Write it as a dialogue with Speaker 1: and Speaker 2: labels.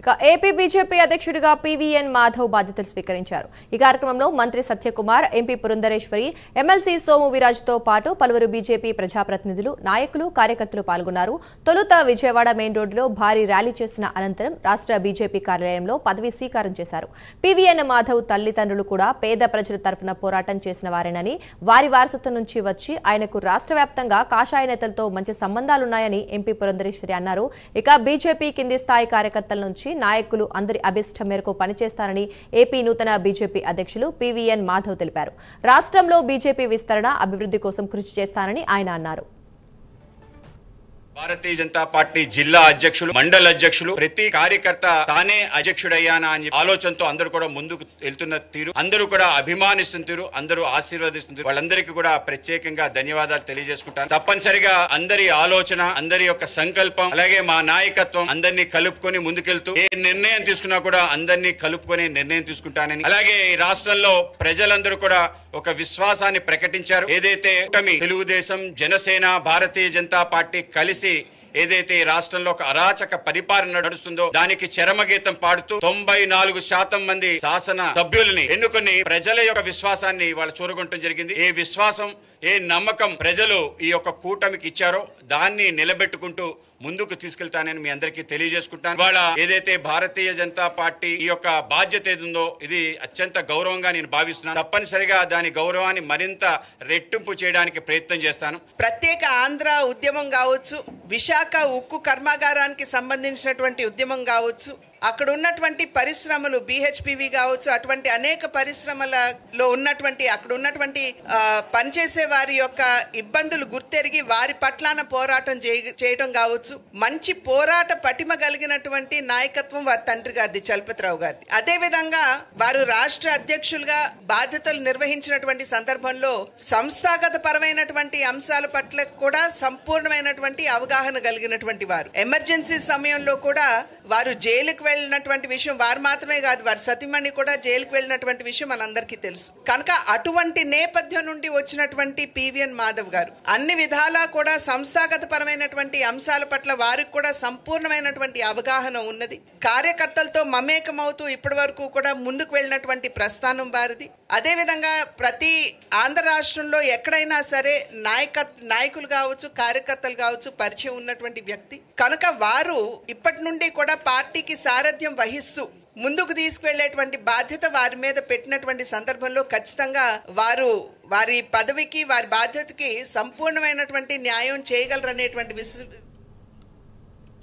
Speaker 1: ఇక AP BJP అధ్యక్షుడిగా PVN Madhav బాధ్యతలు స్వీకరించారు. ఈ కార్యక్రమంలో మంత్రి సత్యకుమార్, ఎంపీ పురంధరేశ్వరి, ఎమ్మెల్సీ సోము వీరాజ్తో పాటు పలువురు బీజేపీ ప్రజాప్రతినిధులు, నాయకులు, కార్యకర్తలు పాల్గొన్నారు. తొలుత విజయవాడ మెయిన్ రోడ్డులో భారీ ర్యాలీ చేసిన అనంతరం రాష్ట్ర బీజేపీ కార్యాలయంలో పదవీ స్వీకారం చేశారు. పీవీఎన్ మాధవ్ తల్లిదండ్రులు కూడా పేద ప్రజల తరఫున పోరాటం చేసిన వారేనని, వారి వారసత్వం నుంచి వచ్చి ఆయనకు రాష్ట్ర వ్యాప్తంగా కాషాయ నేతలతో మంచి సంబంధాలున్నాయని ఎంపీ పురంధరేశ్వరి అన్నారు. ఇక బీజేపీ కింది స్థాయి కార్యకర్తల నుంచి నాయకులు అందరి అభిష్టం మేరకు పనిచేస్తారని ఏపీ నూతన బీజేపీ అధ్యక్షులు పీవీఎన్ మాధవ్ తెలిపారు. రాష్ట్రంలో బీజేపీ విస్తరణ, అభివృద్ధి కోసం కృషి చేస్తానని ఆయన అన్నారు.
Speaker 2: భారతీయ జనతా పార్టీ జిల్లా అధ్యక్షులు, మండల అధ్యక్షులు, ప్రతి కార్యకర్త తానే అధ్యక్షుడయ్యానా అని ఆలోచనతో అందరూ కూడా ముందుకు వెళ్తున్న తీరు, అందరూ కూడా అభిమానిస్తున్న తీరు, అందరూ ఆశీర్వదిస్తున్నారు. వాళ్ళందరికీ కూడా ప్రత్యేకంగా ధన్యవాదాలు తెలియజేసుకుంటాను. తప్పనిసరిగా అందరి ఆలోచన, అందరి యొక్క సంకల్పం, అలాగే మా నాయకత్వం అందరినీ కలుపుకొని ముందుకెళ్తూ ఏ నిర్ణయం తీసుకున్నా కూడా అందరినీ కలుపుకొని నిర్ణయం తీసుకుంటానని, అలాగే ఈ రాష్ట్రంలో ప్రజలందరూ కూడా ఒక విశ్వాసాన్ని ప్రకటించారు. ఏదైతే తెలుగుదేశం, జనసేన, భారతీయ జనతా పార్టీ కలిసి ఏదైతే రాష్ట్రంలో ఒక అరాచక పరిపాలన నడుస్తుందో దానికి చరమగీతం పాడుతూ 94% మంది శాసన సభ్యుల్ని ఎన్నుకొని ప్రజల యొక్క విశ్వాసాన్ని వాళ్ళు చూరగొనడం జరిగింది. ఏ విశ్వాసం, ఏ నమ్మకం ప్రజలు ఈ యొక్క కూటమికి ఇచ్చారో దాన్ని నిలబెట్టుకుంటూ ముందుకు తీసుకెళ్తానని మీ అందరికీ తెలియజేసుకుంటాను. ఇవాళ ఏదైతే భారతీయ జనతా పార్టీ ఈ యొక్క బాధ్యత ఏదుందో ఇది అత్యంత గౌరవంగా నేను భావిస్తున్నాను. తప్పనిసరిగా దాని గౌరవాన్ని మరింత రెట్టింపు చేయడానికి ప్రయత్నం చేస్తాను.
Speaker 3: ప్రత్యేక ఆంధ్ర ఉద్యమం కావచ్చు, విశాఖ ఉక్కు కర్మాగారానికి సంబంధించినటువంటి ఉద్యమం కావచ్చు, అక్కడ ఉన్నటువంటి పరిశ్రమలు BHPV కావచ్చు, అటువంటి అనేక పరిశ్రమలలో ఉన్నటువంటి అక్కడ ఉన్నటువంటి పనిచేసే వారి యొక్క ఇబ్బందులు గుర్తెరిగి వారి పట్లాన పోరాటం చేయడం కావచ్చు, మంచి పోరాట పటిమ కలిగినటువంటి నాయకత్వం వారి తండ్రి గారిది, చలపతిరావు గారిది. అదేవిధంగా వారు రాష్ట్ర అధ్యక్షులుగా బాధ్యతలు నిర్వహించినటువంటి సందర్భంలో సంస్థాగత పరమైనటువంటి అంశాల పట్ల కూడా సంపూర్ణమైనటువంటి అవగాహన కలిగినటువంటి వారు. ఎమర్జెన్సీ సమయంలో కూడా వారు జైలుకు వెళ్ళినటువంటి విషయం, వారు మాత్రమే కాదు వారి సతీమణి కూడా జైలుకు వెళ్ళినటువంటి విషయం మనందరికీ తెలుసు. కనుక అటువంటి నేపథ్యం నుండి వచ్చినటువంటి పీవీఎన్ మాధవ్ గారు అన్ని విధాలా కూడా సంస్థాగత పరమైనటువంటి అంశాల పట్ల వారికి కూడా సంపూర్ణమైనటువంటి అవగాహన ఉన్నది. కార్యకర్తలతో మమేకమవుతూ ఇప్పటి వరకు కూడా ముందుకు వెళ్ళినటువంటి ప్రస్థానం వారిది. అదేవిధంగా ప్రతి ఆంధ్ర రాష్ట్రంలో ఎక్కడైనా సరే నాయకులు కావచ్చు, కార్యకర్తలు కావచ్చు పరిచయం ఉన్నటువంటి వ్యక్తి కనుక వారు ఇప్పటి నుండి కూడా పార్టీకి సారథ్యం వహిస్తూ ముందుకు తీసుకువెళ్లేటువంటి బాధ్యత వారి మీద పెట్టినటువంటి సందర్భంలో ఖచ్చితంగా వారి పదవికి, వారి బాధ్యతకి సంపూర్ణమైనటువంటి న్యాయం చేయగలరనేటువంటి